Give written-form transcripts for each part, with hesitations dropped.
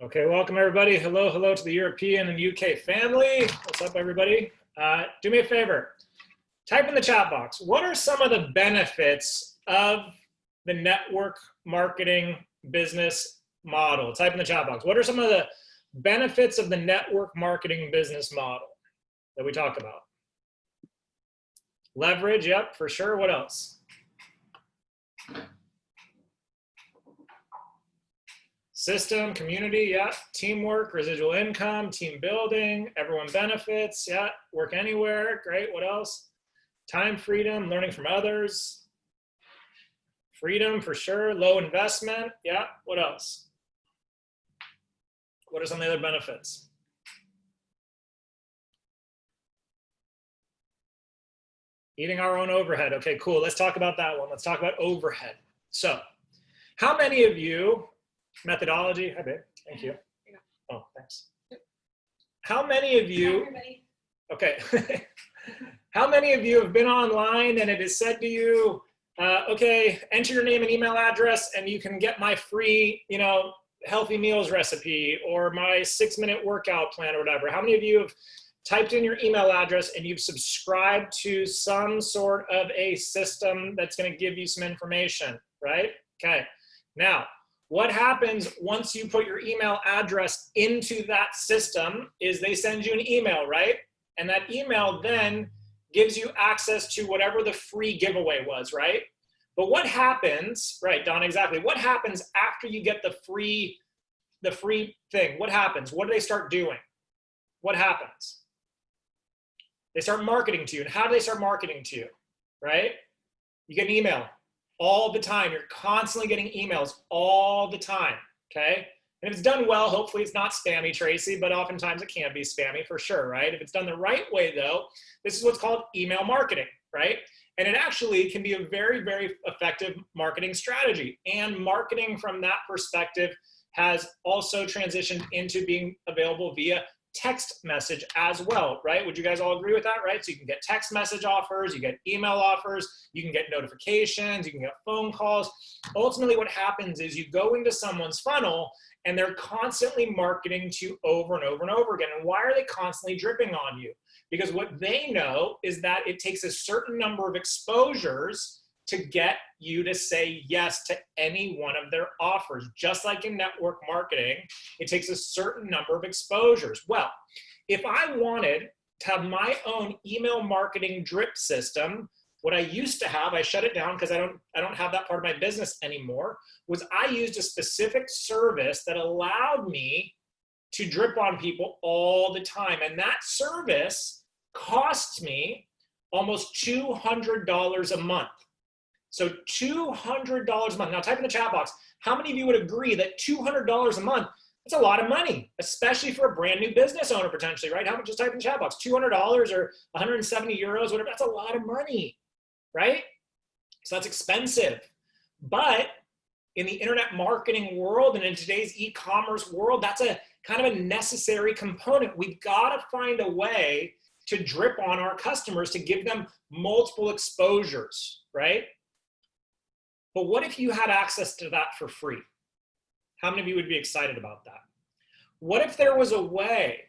Okay, welcome everybody. Hello, hello to the European and UK family. What's up, everybody? Do me a favor. Type in the chat box. What are some of the benefits of the network marketing business model? Type in the chat box. What are some of the benefits of the network marketing business model that we talk about? Leverage, yep, for sure. What else? System, community, yeah. Teamwork, residual income, team building, everyone benefits, yeah. Work anywhere, great. What else? Time freedom, learning from others. Freedom, for sure. Low investment, yeah. What else? What are some of the other benefits? Eating our own overhead. Okay, cool. Let's talk about that one. Let's talk about overhead. So, how many of you, methodology, hi babe, thank you. Oh, thanks. How many of you, okay, how many of you have been online and it is said to you, okay, enter your name and email address and you can get my free, healthy meals recipe or my 6-minute workout plan or whatever. How many of you have typed in your email address and you've subscribed to some sort of a system that's going to give you some information, right? Okay. Now, what happens once you put your email address into that system is they send you an email, right? And that email then gives you access to whatever the free giveaway was, right? But what happens, right, Don, exactly. What happens after you get the free thing? What happens? What do they start doing? What happens? They start marketing to you. And how do they start marketing to you, right? You get an email all the time. You're constantly getting emails all the time, okay? And if it's done well, hopefully it's not spammy, Tracy, but oftentimes it can be spammy for sure, right? If it's done the right way though, this is what's called email marketing, right? And it actually can be a very, very effective marketing strategy. And marketing from that perspective has also transitioned into being available via text message as well, right? Would you guys all agree with that, right? So you can get text message offers, you get email offers, you can get notifications, you can get phone calls. Ultimately, what happens is you go into someone's funnel and they're constantly marketing to you over and over and over again. And why are they constantly dripping on you? Because what they know is that it takes a certain number of exposures to get you to say yes to any one of their offers. Just like in network marketing, it takes a certain number of exposures. Well, if I wanted to have my own email marketing drip system, what I used to have, I shut it down because I don't have that part of my business anymore, was I used a specific service that allowed me to drip on people all the time. And that service cost me almost $200 a month. So $200 a month. Now type in the chat box, how many of you would agree that $200 a month, that's a lot of money, especially for a brand new business owner potentially, right? How much, just type in the chat box, $200 or 170 euros, whatever, that's a lot of money, right? So that's expensive. But in the internet marketing world and in today's e-commerce world, that's a kind of a necessary component. We've got to find a way to drip on our customers to give them multiple exposures, right? But what if you had access to that for free? How many of you would be excited about that? What if there was a way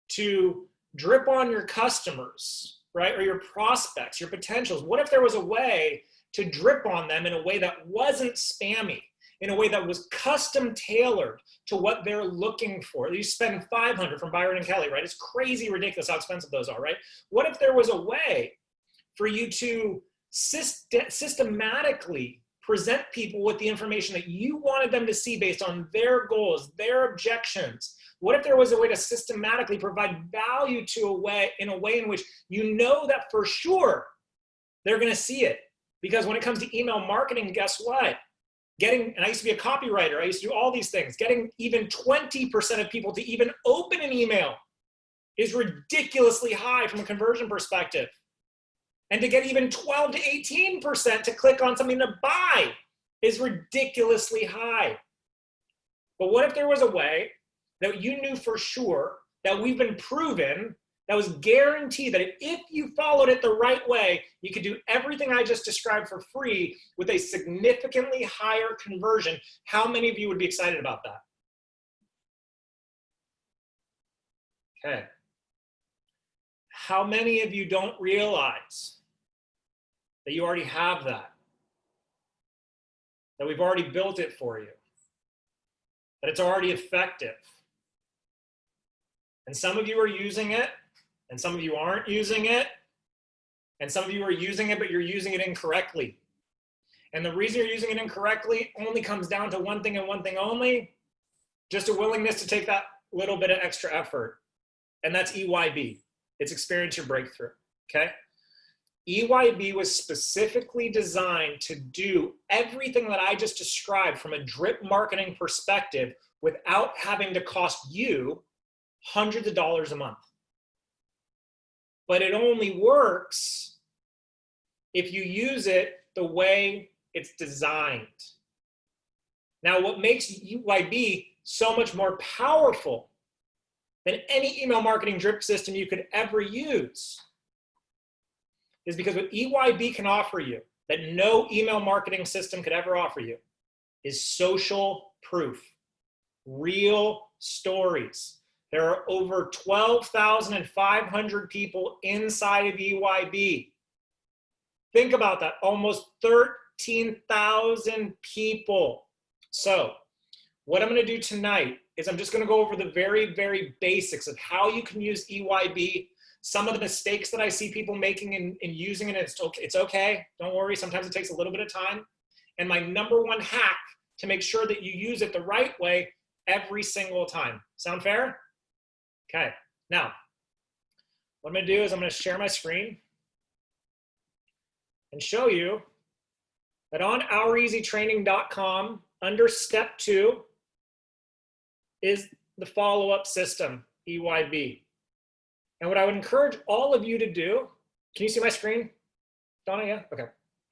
to drip on your customers, right? Or your prospects, your potentials? What if there was a way to drip on them in a way that wasn't spammy, in a way that was custom tailored to what they're looking for? You spend $500 from Byron and Kelly, right? It's crazy ridiculous how expensive those are, right? What if there was a way for you to systematically present people with the information that you wanted them to see based on their goals, their objections? What if there was a way to systematically provide value in a way in which you know that for sure they're going to see it? Because when it comes to email marketing, guess what? And I used to be a copywriter, I used to do all these things, getting even 20% of people to even open an email is ridiculously high from a conversion perspective. And to get even 12 to 18% to click on something to buy is ridiculously high. But what if there was a way that you knew for sure, that we've been proven, that was guaranteed that if you followed it the right way, you could do everything I just described for free with a significantly higher conversion? How many of you would be excited about that? Okay. How many of you don't realize that you already have that? That we've already built it for you? That it's already effective? And some of you are using it, and some of you aren't using it, and some of you are using it, but you're using it incorrectly. And the reason you're using it incorrectly only comes down to one thing and one thing only, just a willingness to take that little bit of extra effort. And that's EYB. It's Experience Your Breakthrough, okay? EYB was specifically designed to do everything that I just described from a drip marketing perspective without having to cost you hundreds of dollars a month. But it only works if you use it the way it's designed. Now, what makes EYB so much more powerful than any email marketing drip system you could ever use is because what EYB can offer you that no email marketing system could ever offer you is social proof, real stories. There are over 12,500 people inside of EYB. Think about that, almost 13,000 people. So what I'm going to do tonight is I'm just going to go over the very, very basics of how you can use EYB, some of the mistakes that I see people making in using it. It's okay. Don't worry. Sometimes it takes a little bit of time. And my number one hack to make sure that you use it the right way every single time. Sound fair? Okay. Now, what I'm going to do is I'm going to share my screen and show you that on oureasytraining.com, under step 2 is the follow-up system, EYB. And what I would encourage all of you to do, can you see my screen? Donna, yeah? Okay.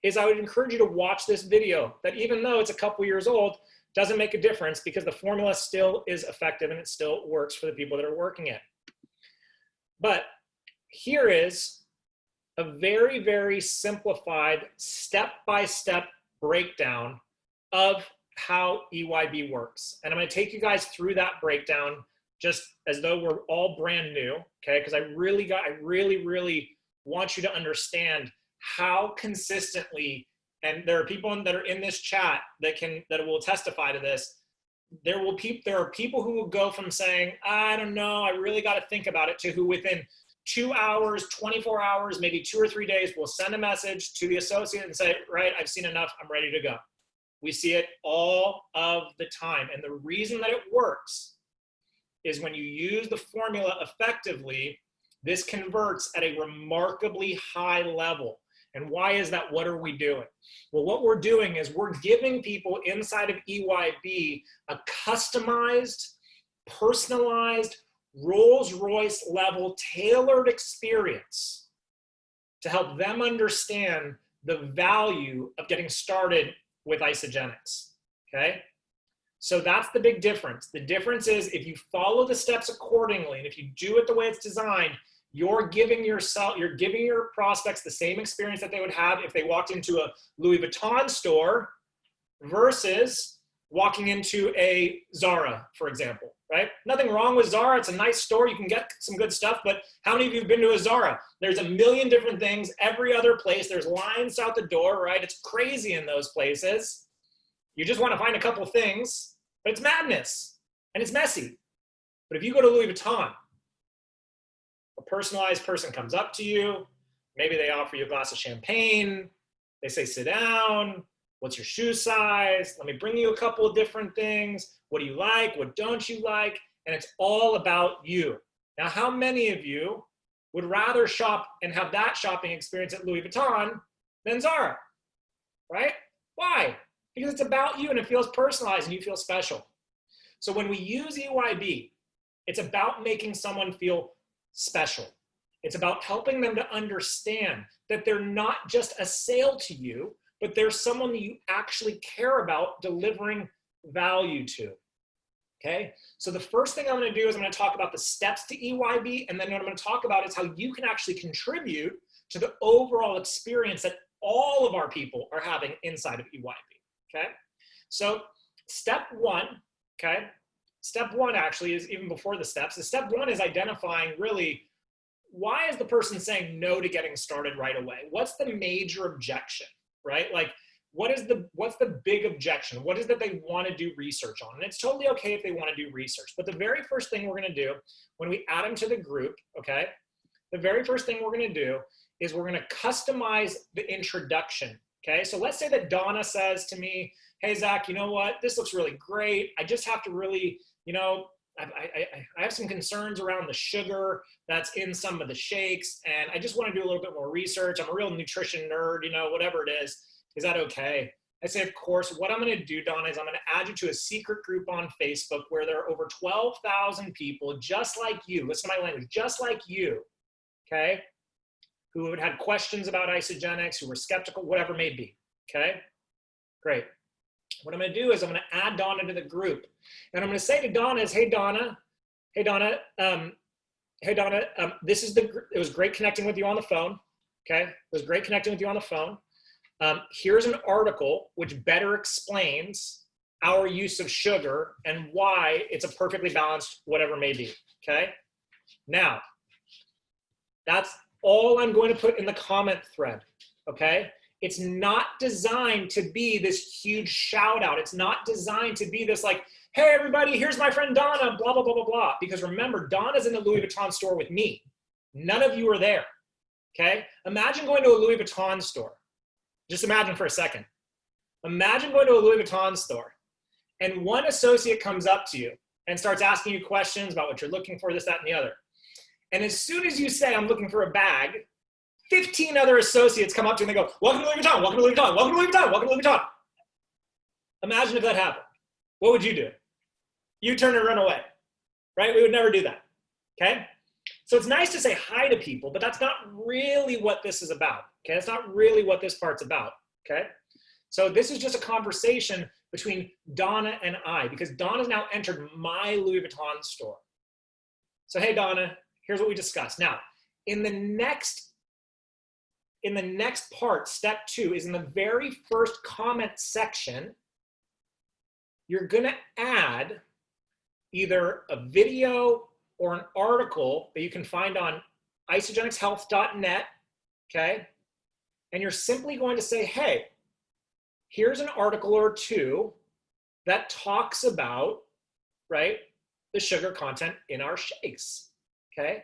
Is I would encourage you to watch this video that even though it's a couple years old, doesn't make a difference because the formula still is effective and it still works for the people that are working it. But here is a very, very simplified step-by-step breakdown of how EYB works. And I'm going to take you guys through that breakdown just as though we're all brand new, okay? Because I really want you to understand how consistently, and there are people that are in this chat that will testify to this. There are people who will go from saying, I don't know, I really got to think about it, to who within 2 hours, 24 hours, maybe 2 or 3 days will send a message to the associate and say, right, I've seen enough, I'm ready to go. We see it all of the time. And the reason that it works is when you use the formula effectively, this converts at a remarkably high level. And why is that? What are we doing? Well, what we're doing is we're giving people inside of EYB a customized, personalized, Rolls-Royce level tailored experience to help them understand the value of getting started with Isagenix, okay? So that's the big difference. The difference is if you follow the steps accordingly and if you do it the way it's designed, you're giving your prospects the same experience that they would have if they walked into a Louis Vuitton store versus walking into a Zara, for example, right? Nothing wrong with Zara. It's a nice store. You can get some good stuff, but how many of you have been to a Zara? There's a million different things every other place. There's lines out the door, right? It's crazy in those places. You just want to find a couple things, but it's madness and it's messy. But if you go to Louis Vuitton, a personalized person comes up to you. Maybe they offer you a glass of champagne. They say, sit down. What's your shoe size? Let me bring you a couple of different things. What do you like? What don't you like? And it's all about you. Now, how many of you would rather shop and have that shopping experience at Louis Vuitton than Zara, right? Why? Because it's about you and it feels personalized and you feel special. So when we use EYB, it's about making someone feel special. It's about helping them to understand that they're not just a sale to you, but there's someone that you actually care about delivering value to, okay? So the first thing I'm gonna do is I'm gonna talk about the steps to EYB, and then what I'm gonna talk about is how you can actually contribute to the overall experience that all of our people are having inside of EYB, okay? So step 1, okay, step one actually is even before the steps. The step one is identifying really, why is the person saying no to getting started right away? What's the major objection, right? Like, what's the big objection? What is that they want to do research on? And it's totally okay if they want to do research. But the very first thing we're going to do when we add them to the group, okay, the very first thing we're going to do is we're going to customize the introduction, okay? So let's say that Donna says to me, hey, Zach, you know what? This looks really great. I just have to really, you know, I have some concerns around the sugar that's in some of the shakes, and I just want to do a little bit more research. I'm a real nutrition nerd, you know, whatever it is. Is that okay? I say, of course. What I'm going to do, Donna, is I'm going to add you to a secret group on Facebook where there are over 12,000 people just like you. Listen to my language, just like you, okay? Who had had questions about isogenics, who were skeptical, whatever it may be, okay? Great. What I'm going to do is I'm going to add Donna to the group. And I'm going to say to Donna is, hey, Donna, it was great connecting with you on the phone, okay? It was great connecting with you on the phone. Here's an article which better explains our use of sugar and why it's a perfectly balanced whatever may be, okay? Now, that's all I'm going to put in the comment thread, okay? It's not designed to be this huge shout out. It's not designed to be this like, hey, everybody, here's my friend Donna, blah, blah, blah, blah, blah. Because remember, Donna's in the Louis Vuitton store with me. None of you are there, okay? Imagine going to a Louis Vuitton store. Just imagine for a second. Imagine going to a Louis Vuitton store and one associate comes up to you and starts asking you questions about what you're looking for, this, that, and the other. And as soon as you say, I'm looking for a bag, 15 other associates come up to you and they go, welcome to Louis Vuitton, welcome to Louis Vuitton, welcome to Louis Vuitton, welcome to Louis Vuitton. Imagine if that happened. What would you do? You turn and run away, right? We would never do that, okay? So it's nice to say hi to people, but that's not really what this is about, okay? That's not really what this part's about, okay? So this is just a conversation between Donna and I, because Donna's now entered my Louis Vuitton store. So, hey, Donna, here's what we discussed. Now, in the next part, step 2, is in the very first comment section, you're gonna add either a video or an article that you can find on isogenicshealth.net, okay? And you're simply going to say, hey, here's an article or two that talks about, right, the sugar content in our shakes, okay?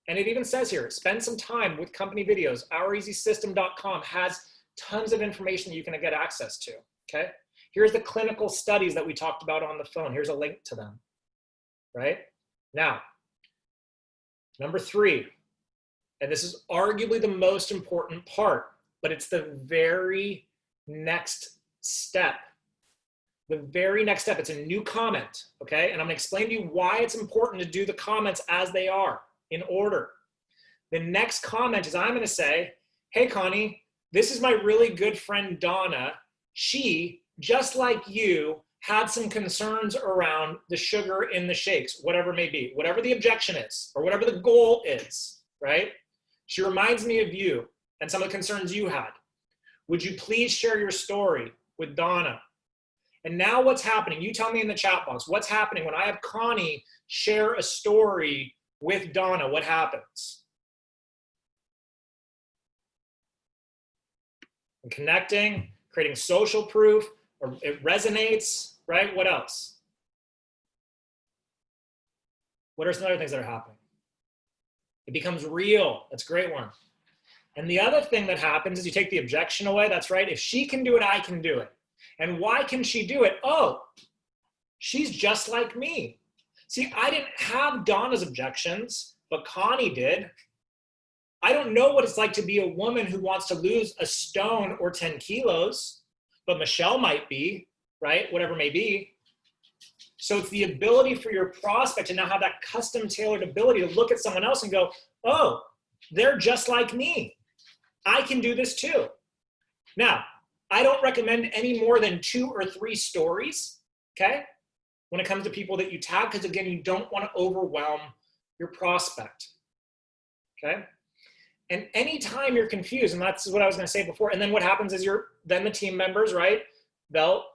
And it even says here, spend some time with company videos. OurEasySystem.com has tons of information that you can get access to, okay? Here's the clinical studies that we talked about on the phone. Here's a link to them, right? Now, number 3, and this is arguably the most important part, but it's the very next step. The very next step, it's a new comment, okay? And I'm gonna explain to you why it's important to do the comments as they are, in order. The next comment is I'm gonna say, hey, Connie, this is my really good friend, Donna. She, just like you, had some concerns around the sugar in the shakes, whatever it may be, whatever the objection is, or whatever the goal is, right? She reminds me of you and some of the concerns you had. Would you please share your story with Donna? And now what's happening? You tell me in the chat box, what's happening when I have Connie share a story with Donna? What happens? And connecting, creating social proof, or it resonates, right? What else? What are some other things that are happening? It becomes real. That's a great one. And the other thing that happens is you take the objection away. That's right. If she can do it, I can do it. And why can she do it? Oh, she's just like me. See, I didn't have Donna's objections, but Connie did. I don't know what it's like to be a woman who wants to lose a stone or 10 kilos, but Michelle might be, right? Whatever it may be. So it's the ability for your prospect to now have that custom tailored ability to look at someone else and go, oh, they're just like me. I can do this too. Now, I don't recommend any more than 2 or 3 stories, okay? When it comes to people that you tag, because again, you don't want to overwhelm your prospect, okay? And anytime you're confused, and that's what I was going to say before, and then what happens is then the team members, right? They'll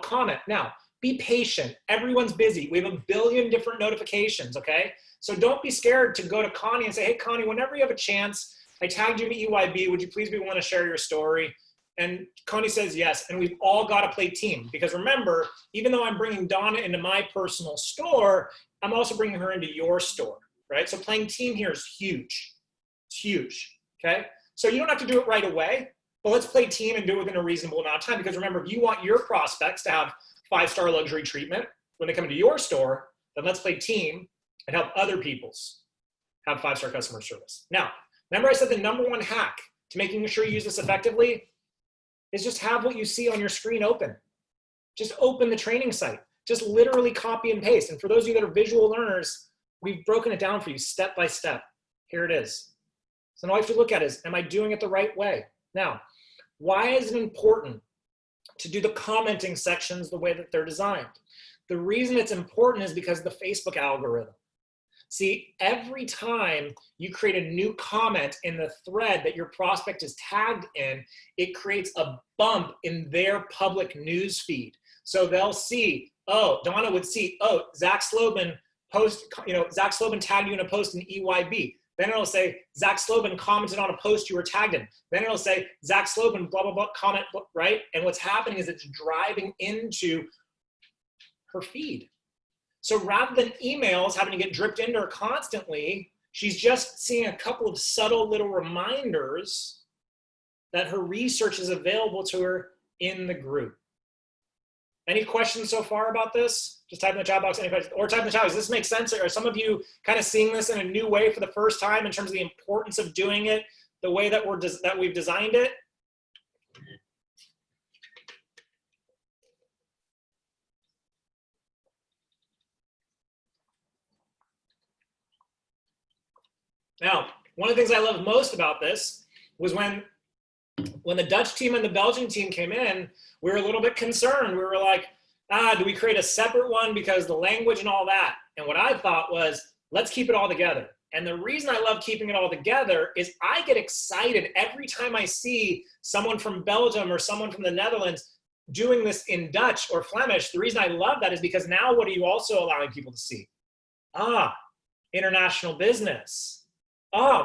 comment. Now, Be patient. Everyone's busy. We have a billion different notifications, okay? So don't be scared to go to Connie and say, hey, Connie, whenever you have a chance, I tagged you in EYB. Would you please be willing to share your story? And Connie says yes. And we've all got to play team. Because remember, even though I'm bringing Donna into my personal store, I'm also bringing her into your store, right? So playing team here is huge. It's huge, okay? So you don't have to do it right away, but let's play team and do it within a reasonable amount of time. Because remember, if you want your prospects to have 5-star luxury treatment when they come into your store, then let's play team and help other people's have 5-star customer service. Now, remember I said the #1 hack to making sure you use this effectively is just have what you see on your screen open. Just open the training site. Just literally copy and paste. And for those of you that are visual learners, we've broken it down for you step by step. Here it is. So now all you have to look at is, am I doing it the right way? Now, why is it important to do the commenting sections the way that they're designed? The reason it's important is because of the Facebook algorithm. See, every time you create a new comment in the thread that your prospect is tagged in, it creates a bump in their public news feed. So they'll see, oh, Donna would see, oh, Zach Slobin Zach Slobin tagged you in a post in EYB. Then it'll say, Zach Slobin commented on a post you were tagged in. Then it'll say, Zach Slobin, blah, blah, blah, comment, right? And what's happening is it's driving into her feed. So rather than emails having to get dripped into her constantly, she's just seeing a couple of subtle little reminders that her research is available to her in the group. Any questions so far about this? Just type in the chat box, any questions, or type in the chat box. Does this make sense? Are some of you kind of seeing this in a new way for the first time in terms of the importance of doing it the way that we've designed it? Now, one of the things I love most about this was when the Dutch team and the Belgian team came in, we were a little bit concerned. We were like, do we create a separate one because the language and all that? And what I thought was, let's keep it all together. And the reason I love keeping it all together is I get excited every time I see someone from Belgium or someone from the Netherlands doing this in Dutch or Flemish. The reason I love that is because now what are you also allowing people to see? International business.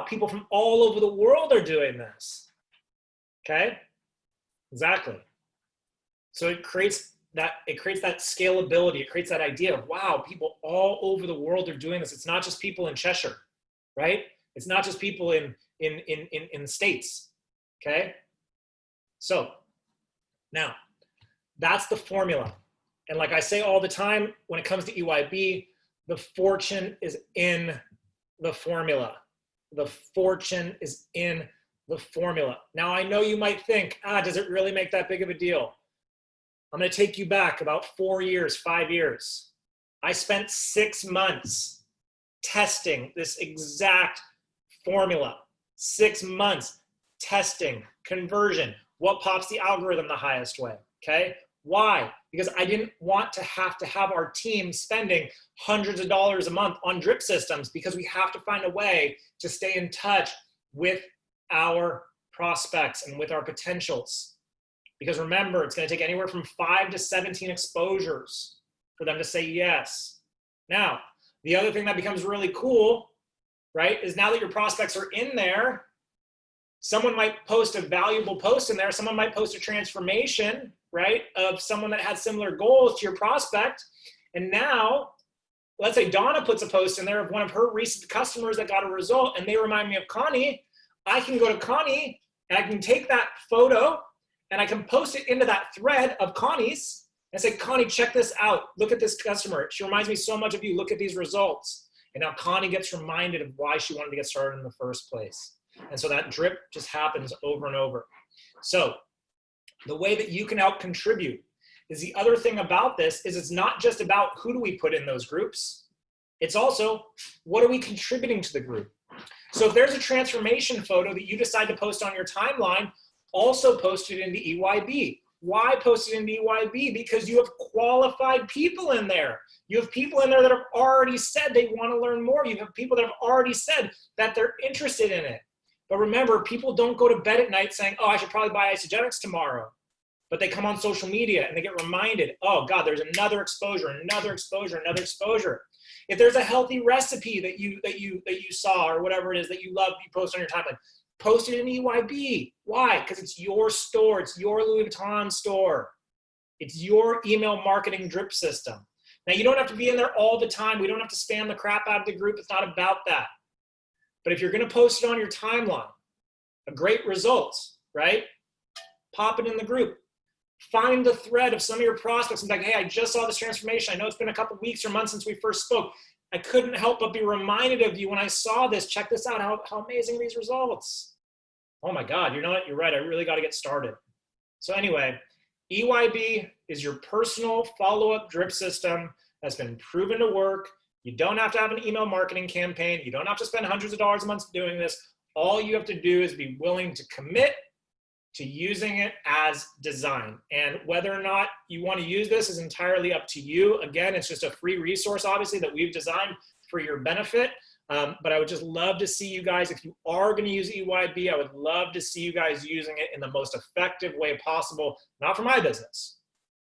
People from all over the world are doing this. Okay? Exactly. So it creates that scalability. It creates that idea of, wow, people all over the world are doing this. It's not just people in Cheshire, right? It's not just people in the States. Okay? So now that's the formula. And like I say all the time, when it comes to EYB, the fortune is in the formula. The fortune is in the formula. Now, I know you might think, does it really make that big of a deal? I'm going to take you back about 4 years, 5 years. I spent 6 months testing this exact formula. 6 months testing conversion. What pops the algorithm the highest way? Okay. Why? Because I didn't want to have our team spending hundreds of dollars a month on drip systems, because we have to find a way to stay in touch with our prospects and with our potentials. Because remember, it's going to take anywhere from 5 to 17 exposures for them to say yes. Now, the other thing that becomes really cool, right, is now that your prospects are in there, someone might post a valuable post in there. Someone might post a transformation, right, of someone that had similar goals to your prospect. And now, let's say Donna puts a post in there of one of her recent customers that got a result, and they remind me of Connie. I can go to Connie, and I can take that photo, and I can post it into that thread of Connie's and say, Connie, check this out. Look at this customer. She reminds me so much of you. Look at these results. And now Connie gets reminded of why she wanted to get started in the first place. And so that drip just happens over and over. So the way that you can help contribute is, the other thing about this is, it's not just about who do we put in those groups. It's also, what are we contributing to the group? So if there's a transformation photo that you decide to post on your timeline, also post it into EYB. Why post it into EYB? Because you have qualified people in there. You have people in there that have already said they want to learn more. You have people that have already said that they're interested in it. But remember, people don't go to bed at night saying, oh, I should probably buy Isogenics tomorrow. but they come on social media and they get reminded, oh God, there's another exposure, another exposure, another exposure. If there's a healthy recipe that you saw or whatever it is that you love, you post on your timeline, post it in EYB. Why? Because it's your store. It's your Louis Vuitton store. It's your email marketing drip system. Now, you don't have to be in there all the time. We don't have to spam the crap out of the group. It's not about that. But if you're going to post it on your timeline, a great results, right? Pop it in the group. Find the thread of some of your prospects and be like, hey, I just saw this transformation. I know it's been a couple weeks or months since we first spoke. I couldn't help but be reminded of you when I saw this. Check this out. How amazing are these results? Oh my God, you know what? You're right. I really got to get started. So anyway, EYB is your personal follow-up drip system that's been proven to work. You don't have to have an email marketing campaign. You don't have to spend hundreds of dollars a month doing this. All you have to do is be willing to commit to using it as designed. And whether or not you want to use this is entirely up to you. Again, it's just a free resource, obviously, that we've designed for your benefit. But I would just love to see you guys, if you are going to use EYB, I would love to see you guys using it in the most effective way possible, not for my business,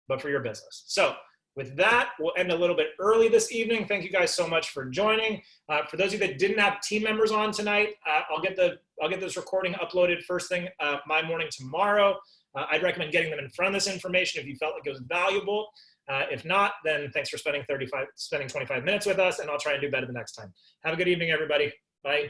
but for your business. So with that, we'll end a little bit early this evening. Thank you guys so much for joining. For those of you that didn't have team members on tonight, I'll get this recording uploaded first thing my morning tomorrow. I'd recommend getting them in front of this information if you felt like it was valuable. If not, then thanks for spending 25 minutes with us, and I'll try and do better the next time. Have a good evening, everybody. Bye.